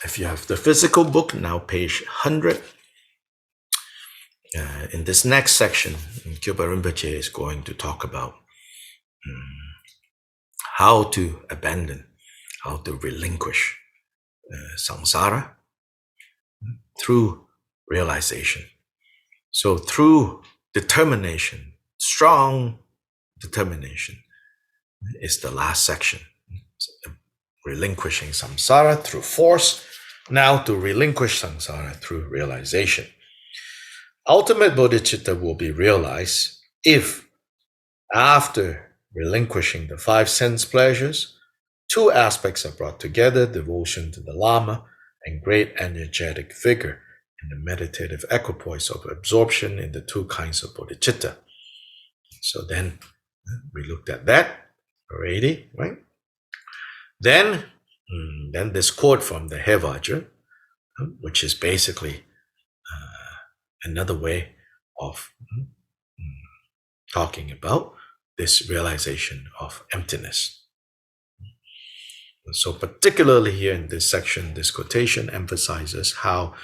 If you have the physical book, now page 100. In this next section, Kyoba Rinpoche is going to talk about how to abandon, how to relinquish samsara through realization. So through determination, strong determination is the last section. Relinquishing samsara through force, now to relinquish samsara through realization. Ultimate bodhicitta will be realized if, after relinquishing the 5 sense pleasures, 2 aspects are brought together: devotion to the Lama and great energetic vigor in the meditative equipoise of absorption in the 2 kinds of bodhicitta. So then we looked at that already, right? Then this quote from the Hevajra, which is basically another way of talking about this realization of emptiness. So particularly here in this section, this quotation emphasizes how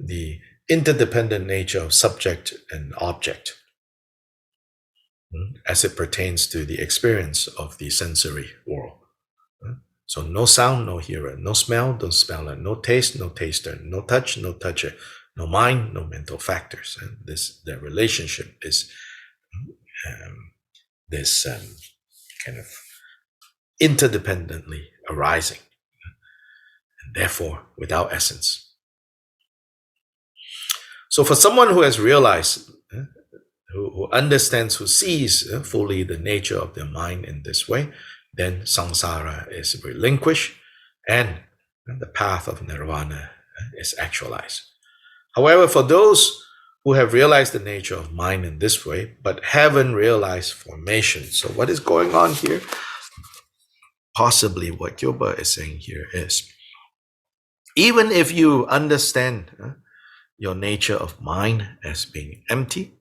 the interdependent nature of subject and object as it pertains to the experience of the sensory world. So no sound, no hearer, no smell, no smeller, no taste, no taster, no touch, no toucher, no mind, no mental factors. And their relationship is this kind of interdependently arising, and therefore without essence. So for someone who has realized, who understands, who sees fully the nature of their mind in this way, then samsara is relinquished and the path of nirvana is actualized. However, for those who have realized the nature of mind in this way, but haven't realized formation. So what is going on here? Possibly what Kyoba is saying here is, even if you understand your nature of mind as being empty,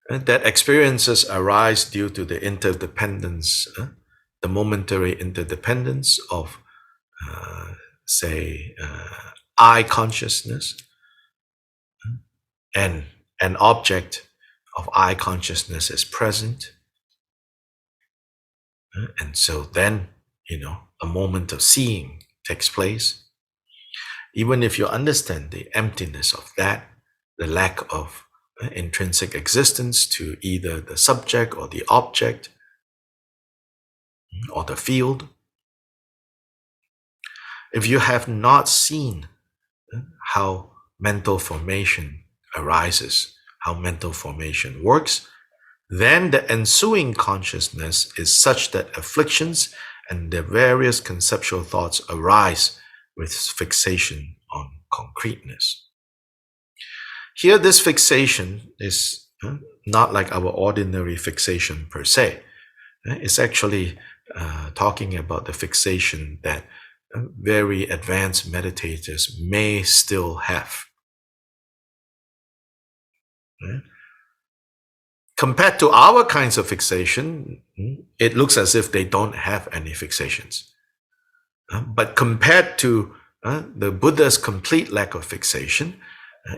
that experiences arise due to the interdependence, the momentary interdependence of, I consciousness and an object of I consciousness is present. And so then, a moment of seeing takes place. Even if you understand the emptiness of that, the lack of intrinsic existence to either the subject or the object or the field, if you have not seen how mental formation arises, how mental formation works, then the ensuing consciousness is such that afflictions and the various conceptual thoughts arise with fixation on concreteness. Here, this fixation is not like our ordinary fixation per se. It's actually talking about the fixation that very advanced meditators may still have. Compared to our kinds of fixation, it looks as if they don't have any fixations. But compared to the Buddha's complete lack of fixation,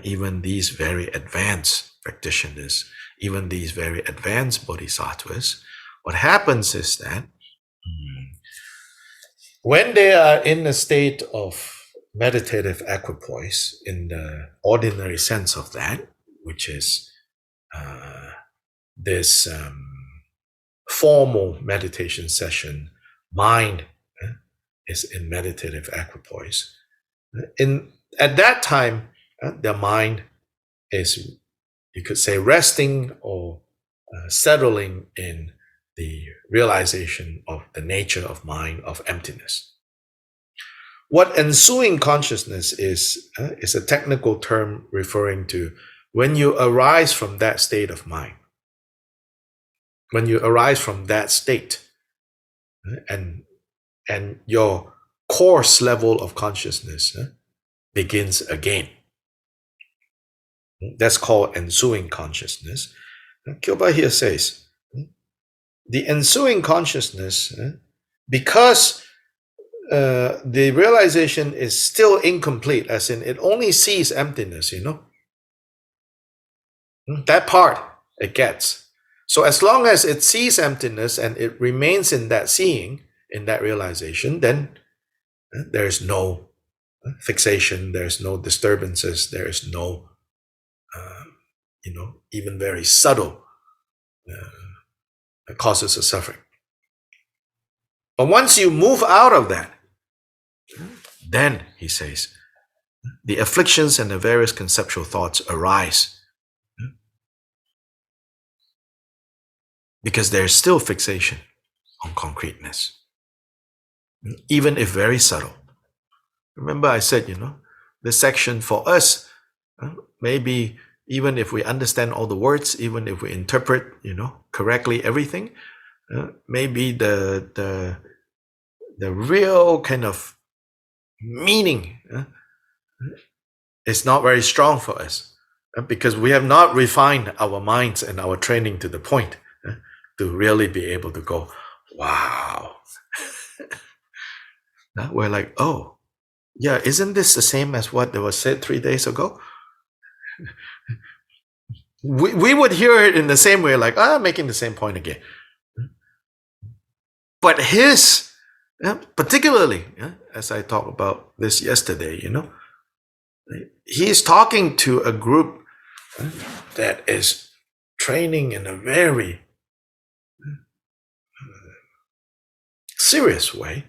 even these very advanced practitioners, even these very advanced bodhisattvas, what happens is that when they are in a state of meditative equipoise, in the ordinary sense of that, which is this formal meditation session, mind is in meditative equipoise. At that time, their mind is, you could say, resting or settling in the realization of the nature of mind, of emptiness. What ensuing consciousness is a technical term referring to when you arise from that state of mind. When you arise from that state, and your coarse level of consciousness begins again. That's called ensuing consciousness. Kyoba here says, the ensuing consciousness because the realization is still incomplete, as in it only sees emptiness, that part it gets. So as long as it sees emptiness and it remains in that seeing, in that realization, then there's no fixation, there's no disturbances, there's no, even very subtle causes of suffering. But once you move out of that, then, he says, the afflictions and the various conceptual thoughts arise. Because there's still fixation on concreteness, even if very subtle. Remember I said, this section for us, maybe even if we understand all the words, even if we interpret, correctly everything, maybe the real kind of meaning is not very strong for us, because we have not refined our minds and our training to the point to really be able to go, wow. We're like, oh, yeah, isn't this the same as what was said 3 days ago? We would hear it in the same way, like, I'm making the same point again. But his, particularly, as I talked about this yesterday, he's talking to a group that is training in a very serious way,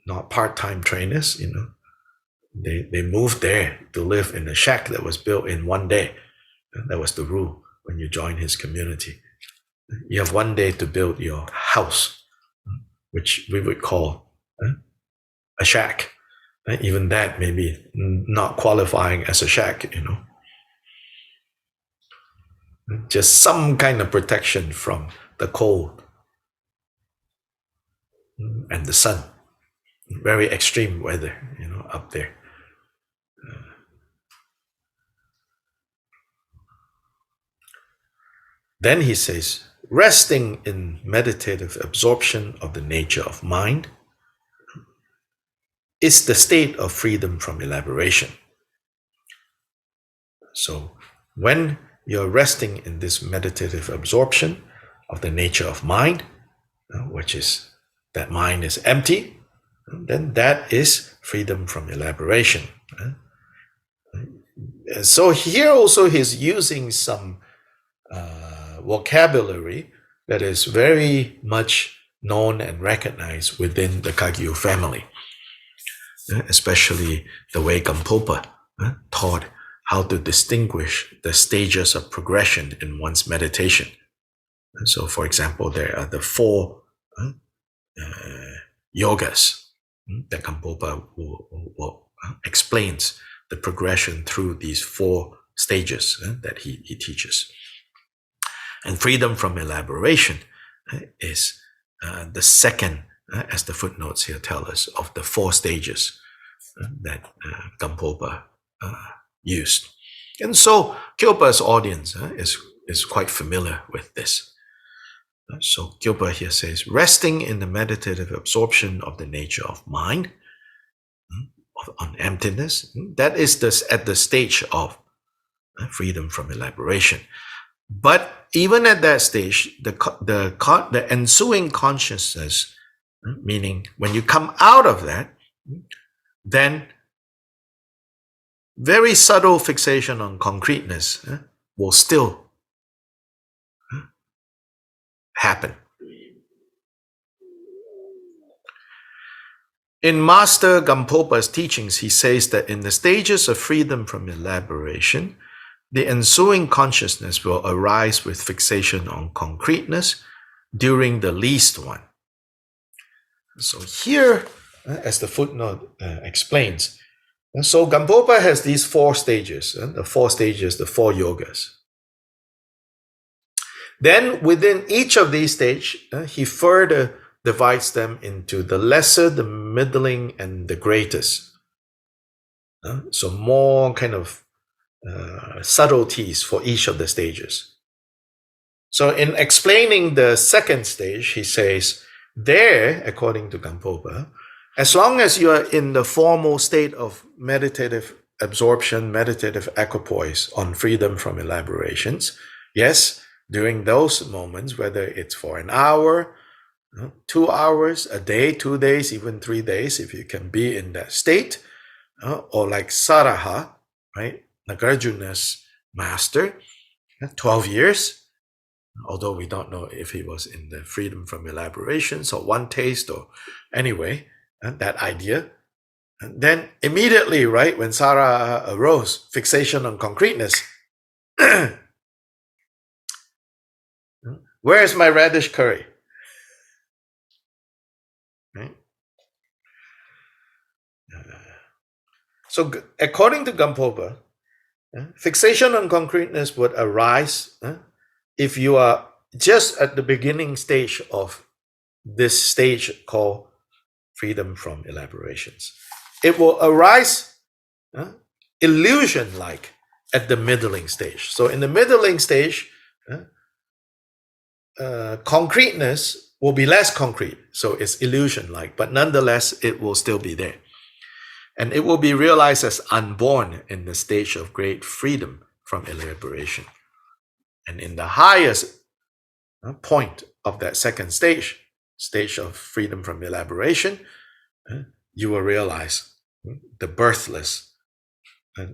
not part-time trainers, They moved there to live in a shack that was built in 1 day. That was the rule when you join his community. You have 1 day to build your house, which we would call a shack. Even that may be not qualifying as a shack, Just some kind of protection from the cold and the sun. Very extreme weather, up there. Then he says, resting in meditative absorption of the nature of mind is the state of freedom from elaboration. So when you're resting in this meditative absorption of the nature of mind, which is that mind is empty, then that is freedom from elaboration. So here also he's using some vocabulary that is very much known and recognized within the Kagyu family, especially the way Gampopa taught how to distinguish the stages of progression in one's meditation. So, for example, there are the 4 yogas that Gampopa explains the progression through these 4 stages that he teaches. And freedom from elaboration is the second, as the footnotes here tell us, of the 4 stages that Gampopa used. And so Kyopa's audience is quite familiar with this. So Kyopa here says, resting in the meditative absorption of the nature of mind, on emptiness, that is at the stage of freedom from elaboration. But even at that stage, the ensuing consciousness, meaning when you come out of that, then very subtle fixation on concreteness will still happen. In Master Gampopa's teachings, he says that in the stages of freedom from elaboration, the ensuing consciousness will arise with fixation on concreteness during the least one. So here, as the footnote explains, so Gampopa has these 4 stages, the 4 yogas. Then within each of these stages, he further divides them into the lesser, the middling, and the greatest. So more kind of subtleties for each of the stages. So in explaining the second stage, he says, There, according to Gampopa, as long as you are in the formal state of meditative absorption, meditative equipoise on freedom from elaborations, yes, during those moments, whether it's for an hour, 2 hours, a day, 2 days, even 3 days, if you can be in that state, or like Saraha, right, Nagarjuna's master, 12 years, although we don't know if he was in the freedom from elaborations or one taste or anyway, that idea. And then immediately, right, when Sarah arose, fixation on concreteness. Where's my radish curry? Right? So according to Gampopa, fixation on concreteness would arise if you are just at the beginning stage of this stage called freedom from elaborations. It will arise illusion-like at the middling stage. So in the middling stage, concreteness will be less concrete. So it's illusion-like, but nonetheless, it will still be there. And it will be realized as unborn in the stage of great freedom from elaboration. And in the highest point of that second stage of freedom from elaboration, you will realize the birthless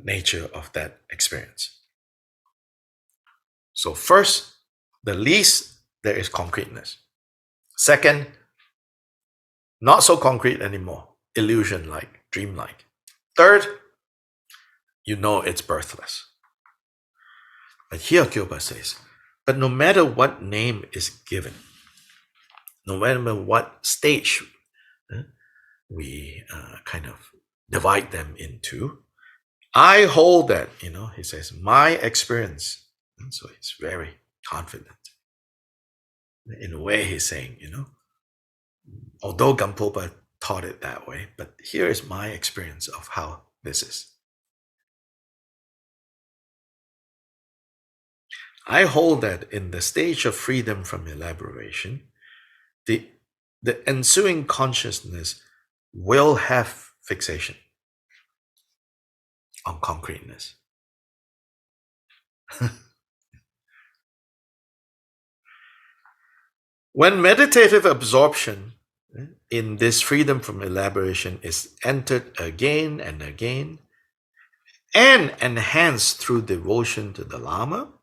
nature of that experience. So first, the least, there is concreteness. Second, not so concrete anymore, illusion-like, dream-like. Third, you know it's birthless. But here Kyoba says, but no matter what name is given, no matter what stage we kind of divide them into, I hold that, he says, my experience. And so he's very confident. In a way, he's saying, although Gampopa taught it that way, but here is my experience of how this is. I hold that in the stage of freedom from elaboration, the ensuing consciousness will have fixation on concreteness. When meditative absorption in this freedom from elaboration is entered again and again and enhanced through devotion to the Dharma,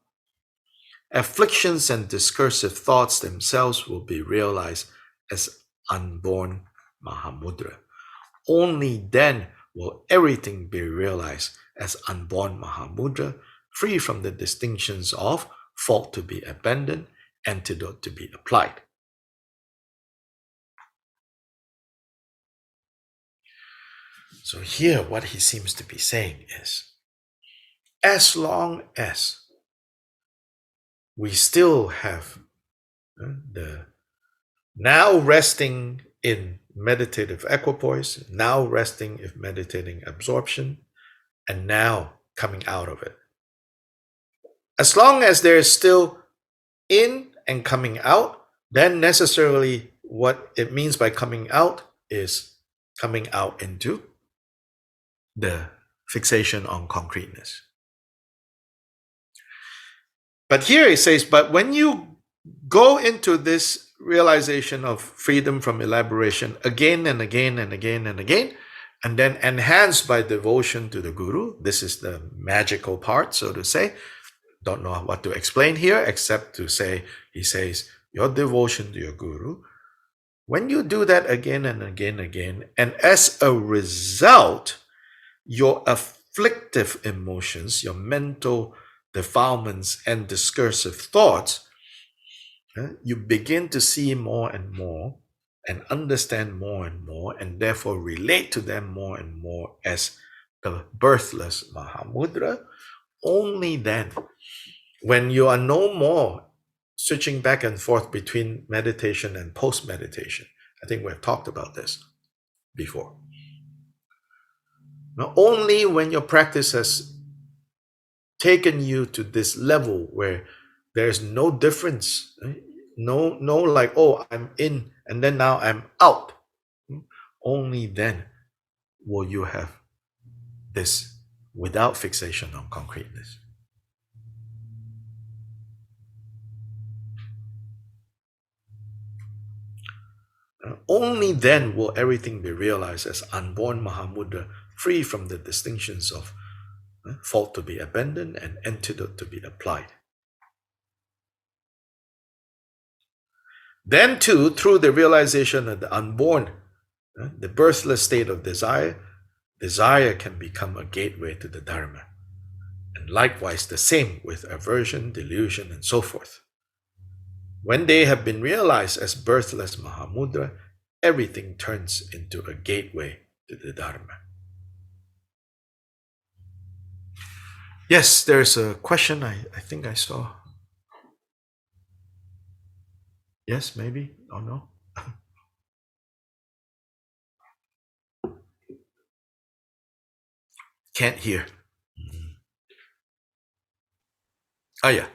afflictions and discursive thoughts themselves will be realized as unborn mahamudra. Only then will everything be realized as unborn mahamudra, free from the distinctions of fault to be abandoned, antidote to be applied. So here what he seems to be saying is, as long as we still have the now resting in meditative equipoise, now resting in meditating absorption, and now coming out of it. As long as there is still in and coming out, then necessarily what it means by coming out is coming out into the fixation on concreteness. But here it says, but when you go into this realization of freedom from elaboration again and again and again and again, and then enhanced by devotion to the Guru, this is the magical part, so to say. Don't know what to explain here, except to say, he says, your devotion to your Guru, when you do that again and again and again, and as a result, your afflictive emotions, your mental defilements and discursive thoughts, you begin to see more and more and understand more and more, and therefore relate to them more and more as the birthless mahamudra. Only then, when you are no more switching back and forth between meditation and post-meditation. I think we've talked about this before. Now, only when your practice has taken you to this level where there's no difference, right? no like, oh, I'm in and then now I'm out. Only then will you have this without fixation on concreteness. Only then will everything be realized as unborn mahamudra, free from the distinctions of fault to be abandoned and antidote to be applied. Then too, through the realization of the unborn, the birthless state of desire, desire can become a gateway to the Dharma. And likewise the same with aversion, delusion, and so forth. When they have been realized as birthless mahamudra, everything turns into a gateway to the Dharma. Yes, there's a question I think I saw. Yes, maybe? Oh no? Can't hear. Oh yeah,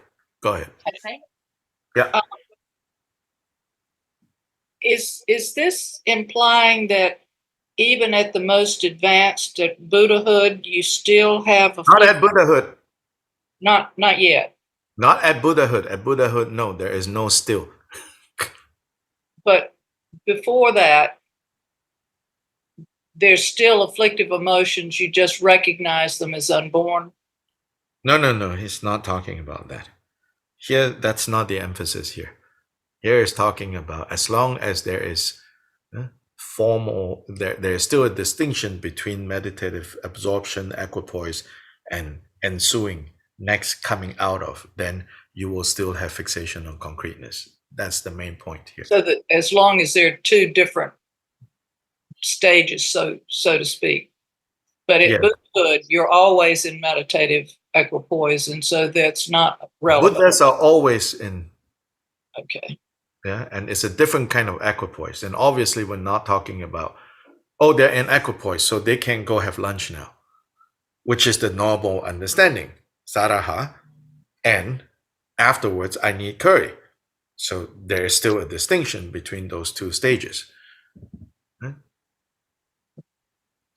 go ahead. Okay. Yeah. Is this implying that even at the most advanced at Buddhahood, you still have a Not at Buddhahood. not yet, Not at Buddhahood. At Buddhahood, no, there is no still. but before that, there's still afflictive emotions. You just recognize them as unborn. No, he's not talking about that. Here, that's not the emphasis here. Here is talking about as long as there is formal, there is still a distinction between meditative absorption, equipoise, and ensuing, next coming out of, then you will still have fixation on concreteness. That's the main point here. So that as long as there are two different stages, so to speak. But at Buddhahood, you're always in meditative equipoise, and so that's not relevant. Buddhas are always in. Okay. Yeah, and it's a different kind of equipoise. And obviously, we're not talking about, oh, they're in equipoise, so they can go have lunch now, which is the normal understanding, saraha, and afterwards I need curry. So there is still a distinction between those two stages. Right?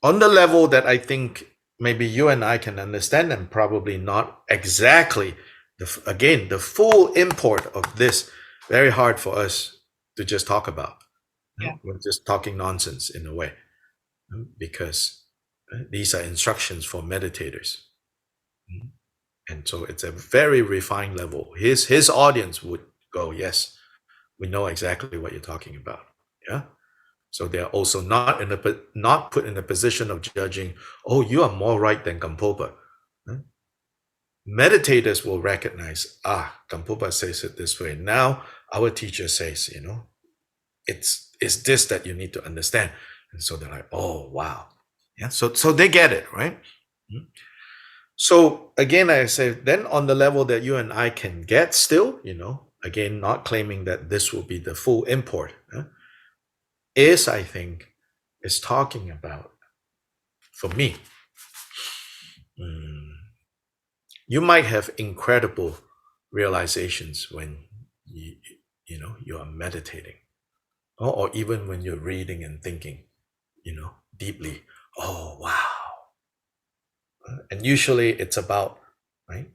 On the level that I think maybe you and I can understand, and probably not exactly, the full import of this, very hard for us to just talk about. Yeah. We're just talking nonsense in a way, because these are instructions for meditators. And so it's a very refined level. His audience would go, yes, we know exactly what you're talking about. Yeah. So they're also not put in a position of judging, oh, you are more right than Gampopa. Meditators will recognize, Gampopa says it this way. Now our teacher says, it's this that you need to understand. And so they're like, oh wow. Yeah. So they get it, right? So again, I say, then on the level that you and I can get still, again, not claiming that this will be the full import, I think, is talking about, for me, you might have incredible realizations when you are meditating, or even when you're reading and thinking, deeply. Oh wow. And usually it's about, right?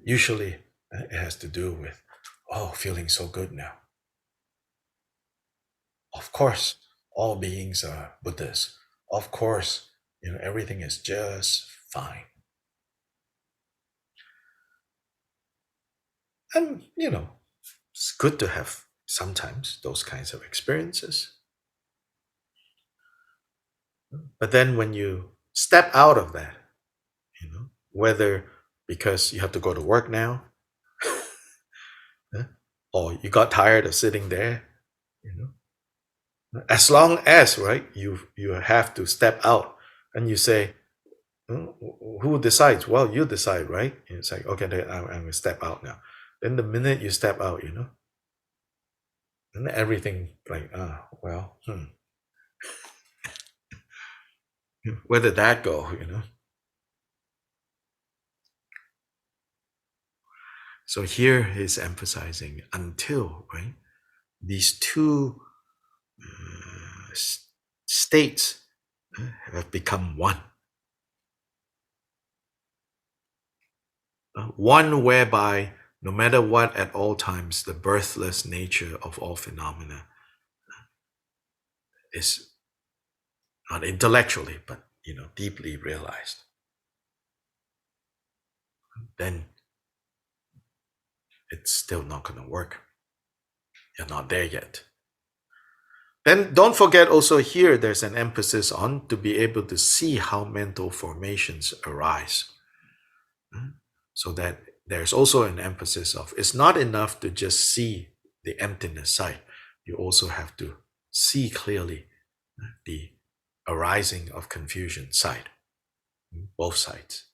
Usually it has to do with, oh, feeling so good now. Of course, all beings are Buddhas. Of course, everything is just fine. And, it's good to have sometimes those kinds of experiences. But then when you step out of that, whether because you have to go to work now, or you got tired of sitting there, as long as, right, you have to step out and you say, who decides? Well, you decide, right? And it's like, okay, then I'm going to step out now. Then the minute you step out, and everything like, where did that go, So here he's emphasizing until, right? These two states have become one. One whereby no matter what, at all times, the birthless nature of all phenomena is not intellectually, but deeply realized. Then it's still not going to work. You're not there yet. Then don't forget also here there's an emphasis on to be able to see how mental formations arise. So that there's also an emphasis of it's not enough to just see the emptiness side. You also have to see clearly the arising of confusion side, both sides.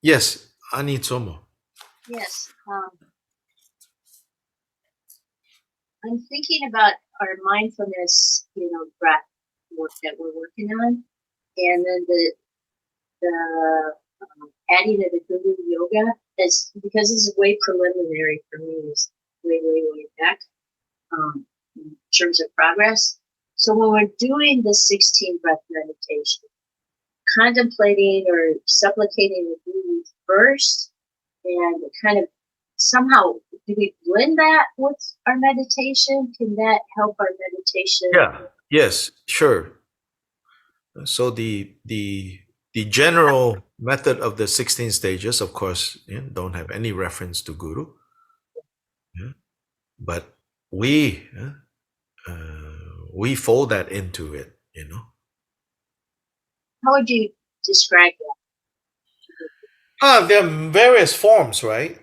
Yes, Anitsumo. Yes. I'm thinking about our mindfulness, breath work that we're working on, and then the adding of the Guru Yoga is because this is way preliminary for me. It's way back in terms of progress. So when we're doing the 16 breath meditation, contemplating or supplicating the Guru first, and kind of somehow, do we blend that with our meditation? Can that help our meditation? Yeah. Yes, sure. So the general method of the 16 stages, of course, don't have any reference to Guru. But we fold that into it, How would you describe that? There are various forms, right?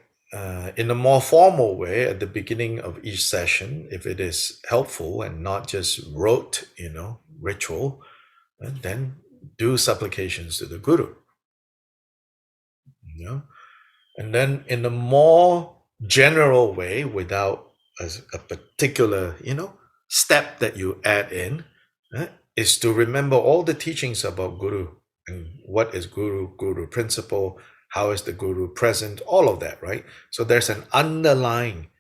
In a more formal way, at the beginning of each session, if it is helpful and not just rote, ritual, and then do supplications to the Guru. And then in a more general way, without a particular, step that you add in, is to remember all the teachings about Guru and what is Guru principle, how is the Guru present, all of that, right? So there's an underlying,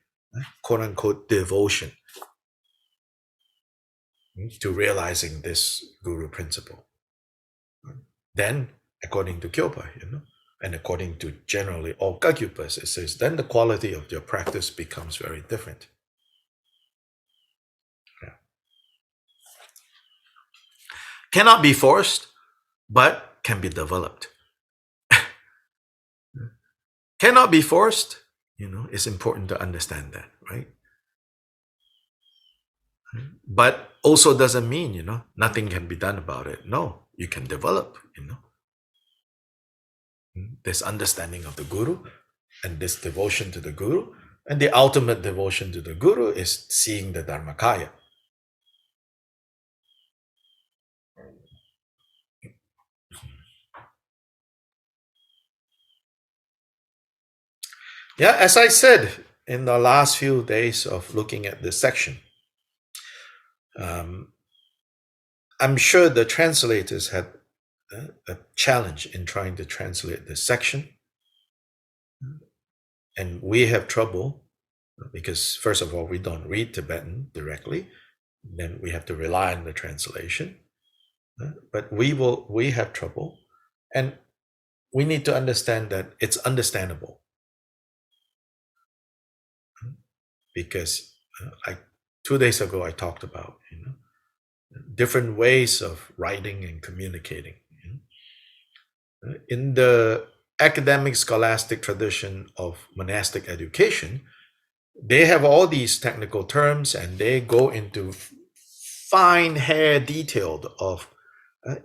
quote unquote, devotion to realizing this Guru principle. Then, according to Kyopa, and according to generally all Gagyupas, it says then the quality of your practice becomes very different. Yeah. Cannot be forced, but can be developed. Cannot be forced, it's important to understand that, right? But also doesn't mean, nothing can be done about it. No, you can develop, this understanding of the Guru and this devotion to the Guru. And the ultimate devotion to the Guru is seeing the Dharmakaya. Yeah, as I said in the last few days of looking at this section, I'm sure the translators had a challenge in trying to translate this section. And we have trouble because, first of all, we don't read Tibetan directly. Then we have to rely on the translation. But we have trouble. And we need to understand that it's understandable. Because 2 days ago, I talked about, different ways of writing and communicating. In the academic scholastic tradition of monastic education, they have all these technical terms and they go into fine hair detailed of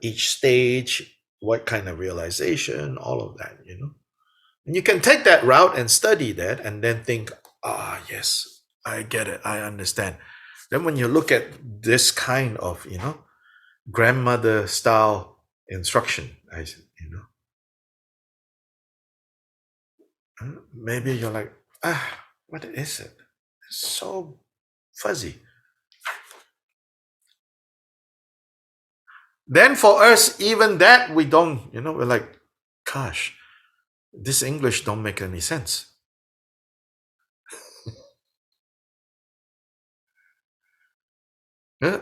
each stage, what kind of realization, all of that, And you can take that route and study that and then think, yes, I get it, I understand. Then when you look at this kind of, grandmother style instruction, maybe you're like, what is it? It's so fuzzy. Then for us, even that we don't, we're like, gosh, this English don't make any sense. Yeah?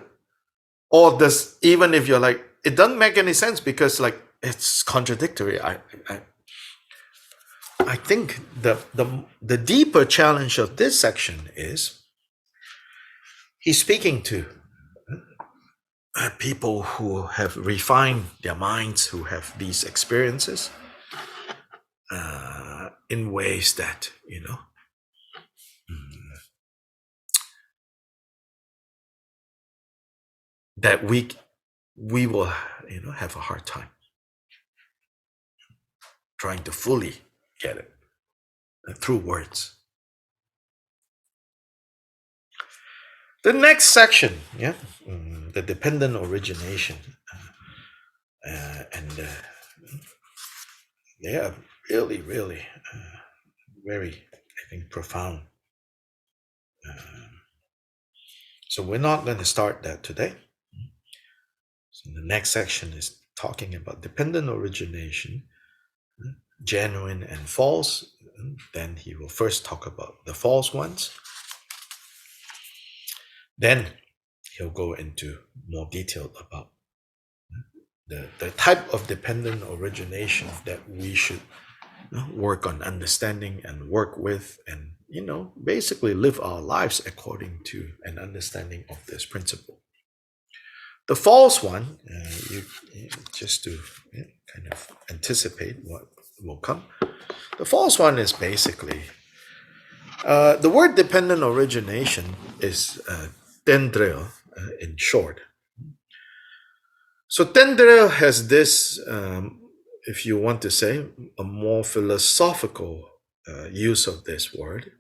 Or does, even if you're like, it doesn't make any sense because like it's contradictory. I think the deeper challenge of this section is he's speaking to people who have refined their minds, who have these experiences in ways that, that we will, have a hard time trying to fully get it through words. The next section, the dependent origination, and they are really, really very, I think, profound. So we're not going to start that today. So the next section is talking about dependent origination, genuine and false. Then he will first talk about the false ones. Then he'll go into more detail about the type of dependent origination that we should work on understanding and work with, and basically live our lives according to an understanding of this principle. The false one, just to kind of anticipate what will come, the false one is basically the word dependent origination is tendre in short. So tendre has this, if you want to say, a more philosophical use of this word,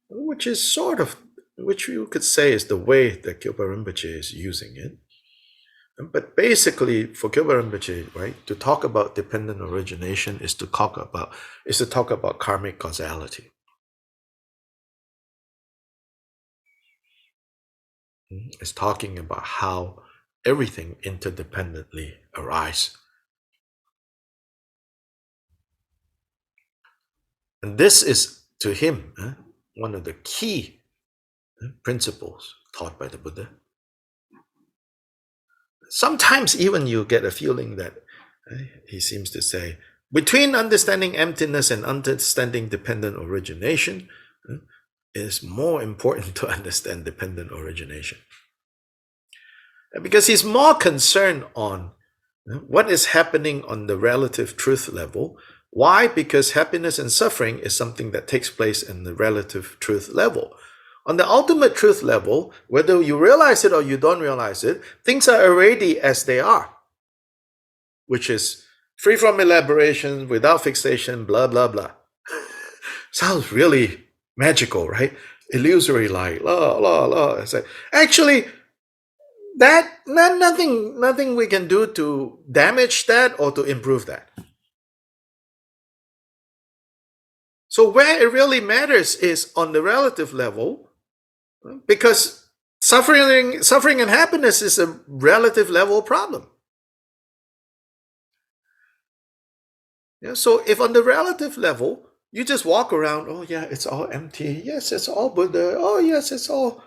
which is sort of, which you could say is the way that Kyopa Rinpoche is using it. But basically, for Kyopa Rinpoche, right, to talk about dependent origination is to talk about karmic causality. It's talking about how everything interdependently arises. And this is, to him, one of the key principles taught by the Buddha. Sometimes even you get a feeling that he seems to say, between understanding emptiness and understanding dependent origination, is more important to understand dependent origination. Because he's more concerned on what is happening on the relative truth level. Why? Because happiness and suffering is something that takes place in the relative truth level. On the ultimate truth level, whether you realize it or you don't realize it, things are already as they are, which is free from elaboration, without fixation, blah, blah, blah. Sounds really magical, right? Illusory, like, la, la, la. It's like, actually, nothing we can do to damage that or to improve that. So where it really matters is on the relative level, because suffering and happiness is a relative level problem. So if on the relative level, you just walk around, oh yeah, it's all empty. Yes, it's all Buddha. Oh yes, it's all.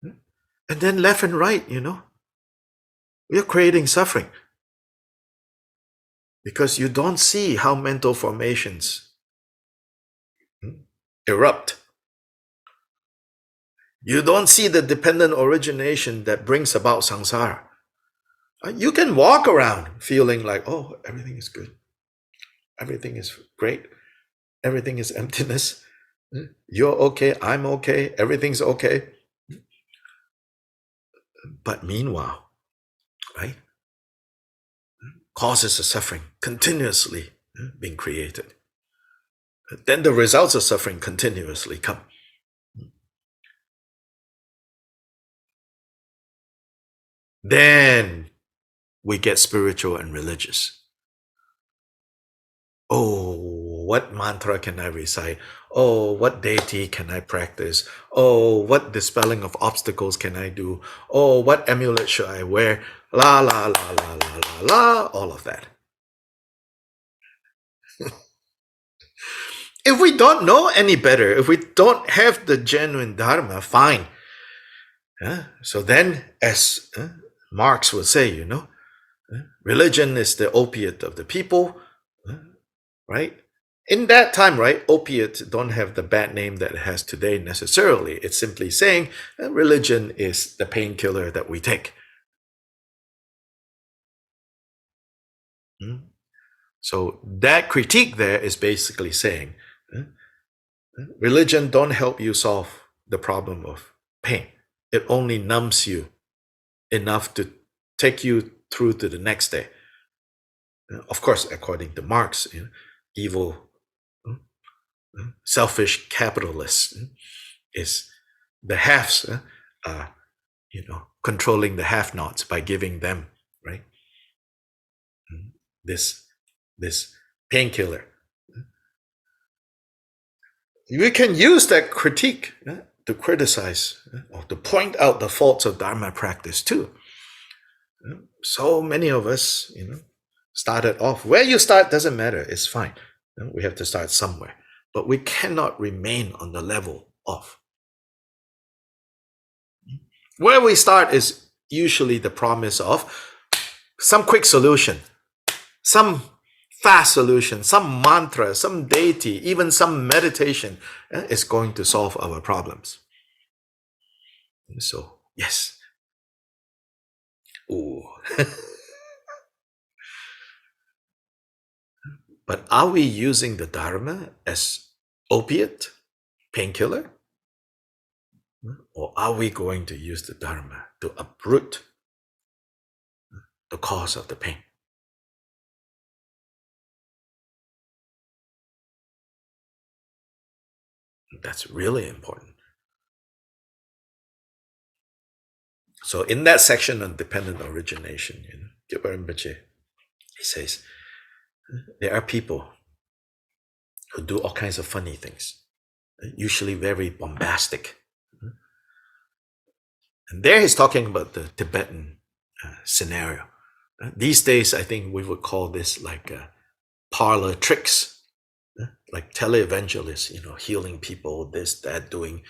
And then left and right, we're creating suffering. Because you don't see how mental formations erupt. You don't see the dependent origination that brings about samsara. You can walk around feeling like, oh, everything is good. Everything is great. Everything is emptiness. You're okay. I'm okay. Everything's okay. But meanwhile, right, causes of suffering continuously being created. Then the results of suffering continuously come. Then we get spiritual and religious. Oh, what mantra can I recite? Oh, what deity can I practice? Oh, what dispelling of obstacles can I do? Oh, what amulet should I wear? La, la, la, la, la, la, la, all of that. If we don't know any better, if we don't have the genuine Dharma, fine. So then, as Marx would say, religion is the opiate of the people, right? In that time, right, opiate don't have the bad name that it has today necessarily. It's simply saying religion is the painkiller that we take. So that critique there is basically saying religion don't help you solve the problem of pain. It only numbs you enough to take you through to the next day. Of course, according to Marx, evil, selfish capitalists is the haves, controlling the have-nots by giving them, right, this painkiller. We can use that critique to criticize or to point out the faults of Dharma practice too. So many of us, started off. Where you start doesn't matter. It's fine. We have to start somewhere. But we cannot remain on the level of. Where we start is usually the promise of some quick solution, some fast solution, some mantra, some deity, even some meditation is going to solve our problems. So, yes. Ooh. But are we using the Dharma as opiate, painkiller? Or are we going to use the Dharma to uproot the cause of the pain? That's really important. So in that section on dependent origination, Gilbert Rinpoche, he says, there are people who do all kinds of funny things, usually very bombastic. And there he's talking about the Tibetan scenario. These days, I think we would call this like parlor tricks, like televangelists, healing people, this, that, doing,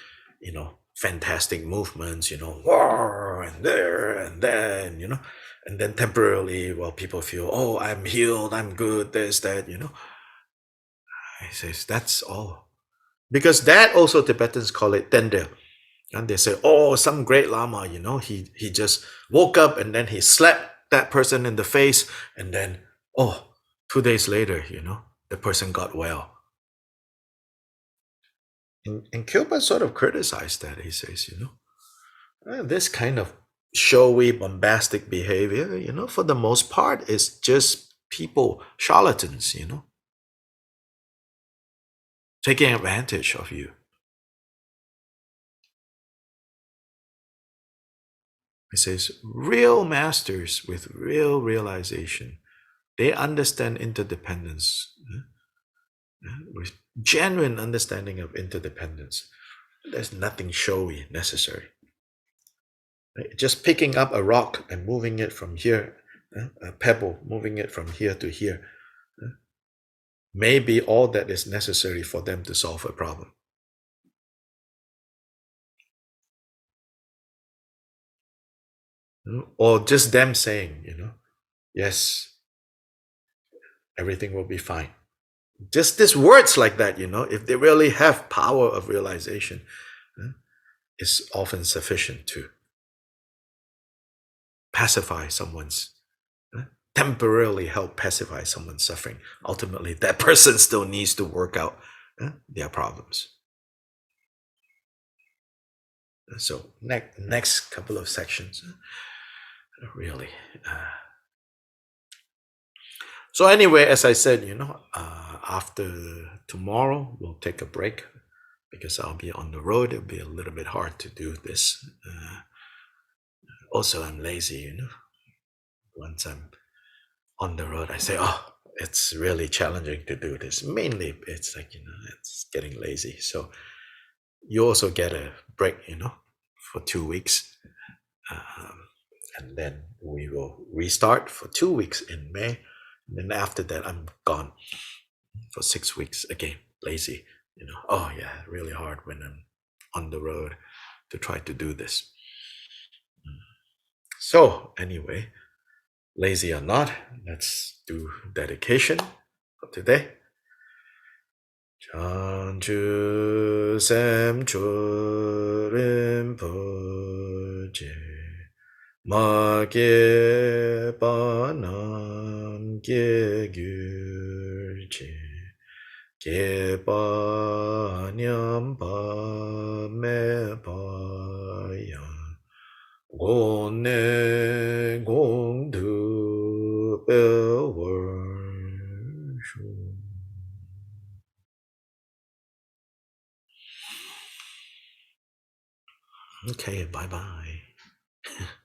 fantastic movements, war and there and then, and then temporarily, well, people feel, oh, I'm healed, I'm good, this, that, He says, that's all. Because that also Tibetans call it tender. And they say, oh, some great Lama, he just woke up and then he slapped that person in the face. And then, 2 days later, the person got well. And Kilpa sort of criticized that. He says, this kind of showy, bombastic behavior, for the most part, is just people, charlatans, taking advantage of you. He says, real masters with real realization, they understand interdependence, with genuine understanding of interdependence. There's nothing showy necessary. Right? Just picking up a rock and moving it from here, a pebble, moving it from here to here, may be all that is necessary for them to solve a problem. Or just them saying, yes, everything will be fine. Just these words like that, if they really have power of realization, is often sufficient to pacify someone's, temporarily help pacify someone's suffering. Ultimately, that person still needs to work out their problems. So next couple of sections, really. So anyway, as I said, after tomorrow, we'll take a break because I'll be on the road. It'll be a little bit hard to do this. Also, I'm lazy, Once I'm on the road, I say, it's really challenging to do this. Mainly, it's like, it's getting lazy. So you also get a break, for 2 weeks. And then we will restart for 2 weeks in May. And then after that, I'm gone for 6 weeks again. Lazy, really hard when I'm on the road to try to do this. So anyway, lazy or not, let's do dedication for today. Chanchu sem churim poje ma ge ba nam ge gyurje ge ba nyam ba me ba ya gong ne gong du be wer shu. Okay, bye bye.